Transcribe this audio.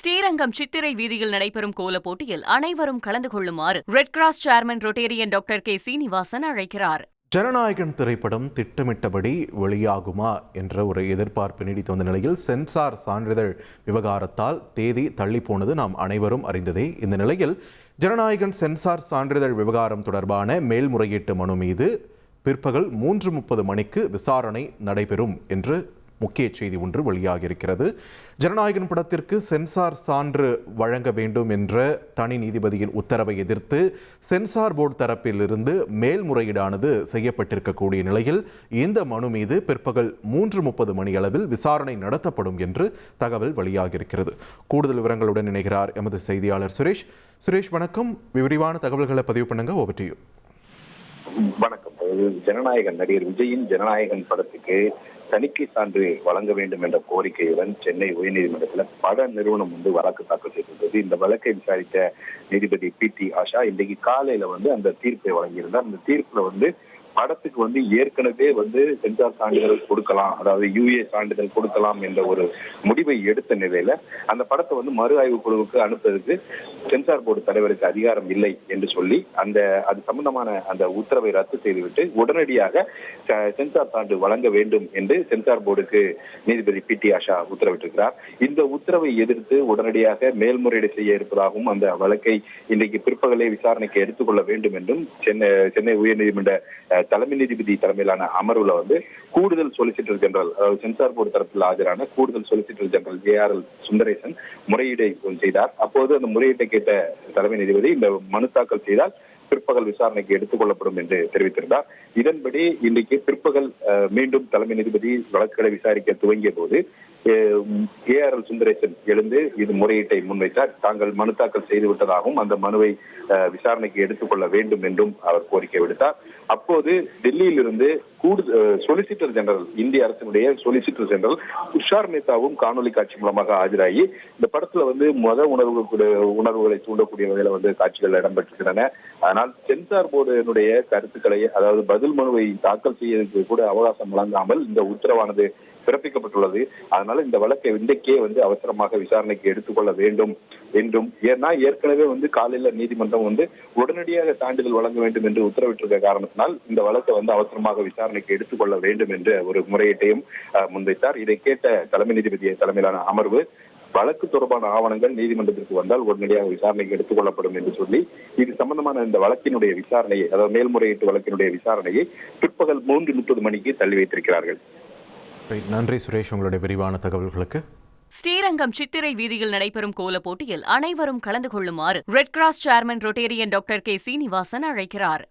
ஸ்ரீரங்கம் சித்திரை வீதியில் நடைபெறும் கோலப் போட்டியில் அனைவரும் கலந்து கொள்ளுமாறு red cross chairman Rotarian doctor K Srinivasan அழைக்கிறார். ஜனநாயகன் திரைப்படம் திட்டமிட்டபடி வெளியாகுமா என்ற ஒரு எதிர்பார்ப்பு நீடித்து வந்த நிலையில் சென்சார் சான்றிதழ் விவகாரத்தால் தேதி தள்ளிப்போனது நாம் அனைவரும் அறிந்ததே. இந்த நிலையில் ஜனநாயகன் சென்சார் சான்றிதழ் விவகாரம் தொடர்பான மேல்முறையீட்டு மனு மீது பிற்பகல் 3:30 மணிக்கு விசாரணை நடைபெறும் என்று முக்கிய செய்தி ஒன்று வெளியாகியிருக்கிறது. ஜனநாயகன் படத்திற்கு சென்சார் சான்று வழங்க வேண்டும் என்ற தனி நீதிபதியின் உத்தரவை எதிர்த்து சென்சார் போர்டு தரப்பில் இருந்து மேல்முறையீடானது செய்யப்பட்டிருக்கக்கூடிய நிலையில் இந்த மனு மீது பிற்பகல் 3:30 மணி அளவில் விசாரணை நடத்தப்படும் என்று தகவல் வெளியாகியிருக்கிறது. கூடுதல் விவரங்களுடன் இணைகிறார் எமது செய்தியாளர் சுரேஷ். சுரேஷ் வணக்கம். விரிவான தகவல்களை பதிவு பண்ணுங்க. Over to you. வணக்கம். ஜனநாயகன் நடிகர் விஜயின் ஜனநாயகன் படத்துக்கு தணிக்கை சான்று வழங்க வேண்டும் என்ற கோரிக்கையுடன் சென்னை உயர்நீதிமன்றத்தில் பட நிறுவனம் வழக்கு தாக்கல் செய்திருந்தது. இந்த வழக்கை விசாரித்த நீதிபதி பி.டி. ஆஷா இன்றைக்கு காலையில அந்த தீர்ப்பை வழங்கியிருந்தார். அந்த தீர்ப்புல படத்துக்கு ஏற்கனவே சென்சார் சான்றிதழ் கொடுக்கலாம், அதாவது யூஏ சான்றிதழ் கொடுக்கலாம் என்ற ஒரு முடிவை எடுத்த நிலையில அந்த படத்தை மறு ஆய்வு குழுவுக்கு அனுப்புவதற்கு சென்சார் போர்டு தலைவருக்கு அதிகாரம் இல்லை என்று சொல்லி அது சம்பந்தமான அந்த உத்தரவை ரத்து செய்துவிட்டு உடனடியாக சென்சார் சான்று வழங்க வேண்டும் என்று சென்சார் போர்டுக்கு நீதிபதி பி.டி. ஆஷா உத்தரவிட்டிருக்கிறார். இந்த உத்தரவை எதிர்த்து உடனடியாக மேல்முறையீடு செய்ய இருப்பதாகவும் அந்த வழக்கை இன்றைக்கு பிற்பகலே விசாரணைக்கு எடுத்துக்கொள்ள வேண்டும் என்றும் சென்னை உயர்நீதிமன்ற தலைமை நீதிபதி தலைமையிலான அமர்வுல கூடுதல் சொலிசிட்டர் ஜெனரல், அதாவது சென்சார் போர்டு தரப்பில் ஆஜரான கூடுதல் சொலிசிட்டர் ஜெனரல் ஏ.ஆர்.எல். சுந்தரேசன் முறையீடை செய்தார். அப்போது அந்த முறையீட்டை கேட்ட தலைமை நீதிபதி இந்த மனு தாக்கல் செய்தால் பிற்பகல் விசாரணைக்கு எடுத்துக் கொள்ளப்படும் என்று தெரிவித்திருந்தார். இதன்படி இன்றைக்கு பிற்பகல் மீண்டும் தலைமை நீதிபதி வழக்குகளை விசாரிக்க துவங்கிய போது ஏ.ஆர்.எல். சுந்தரேசன் எழுந்து இது முறையீட்டை முன்வைத்தார். தாங்கள் மனு தாக்கல் செய்து விட்டதாகவும் அந்த மனுவை விசாரணைக்கு எடுத்துக்கொள்ள வேண்டும் என்றும் அவர் கோரிக்கை விடுத்தார். அப்போது டெல்லியில் இருந்து சொலிசிட்டர் ஜெனரல், இந்திய அரசினுடைய சொலிசிட்டர் ஜெனரல் துஷார் மேத்தாவும் காணொலி காட்சி மூலமாக ஆஜராகி இந்த படத்துல மத உணர்வுகளை தூண்டக்கூடிய வகையில காட்சிகள் இடம்பெற்றிருக்கின்றன. ஆனால் சென்சார் போர்டினுடைய கருத்துக்களை, அதாவது பதில் மனுவை தாக்கல் செய்யறதுக்கு கூட அவகாசம் வழங்காமல் இந்த உத்தரவானது பிறப்பிக்கப்பட்டுள்ளது. அதனால இந்த வழக்கை இன்றைக்கே அவசரமாக விசாரணைக்கு எடுத்துக்கொள்ள வேண்டும் என்றும், ஏன்னா ஏற்கனவே காலையில நீதிமன்றம் உடனடியாக சான்றிதழ் வழங்க வேண்டும் என்று உத்தரவிட்டிருக்க காரணத்தினால் இந்த வழக்கை அவசரமாக விசாரணைக்கு எடுத்துக்கொள்ள வேண்டும் என்ற ஒரு முறையீட்டையும் முன்வைத்தார். இதை கேட்ட தலைமை நீதிபதி தலைமையிலான அமர்வு வழக்கு தொடர்பான ஆவணங்கள் நீதிமன்றத்திற்கு வந்தால் உடனடியாக விசாரணைக்கு எடுத்துக் கொள்ளப்படும் என்று சொல்லி இது சம்பந்தமான இந்த வழக்கினுடைய விசாரணையை, அதாவது மேல்முறையீட்டு வழக்கினுடைய விசாரணையை பிற்பகல் 3:30 மணிக்கு தள்ளி வைத்திருக்கிறார்கள். நன்றி சுரேஷ், உங்களுடைய விரிவான தகவல்களுக்கு. ஸ்ரீரங்கம் சித்திரை வீதியில் நடைபெறும் கோலப் போட்டியில் அனைவரும் கலந்து கொள்ளுமாறு red cross chairman Rotarian doctor K Srinivasan அழைக்கிறார்.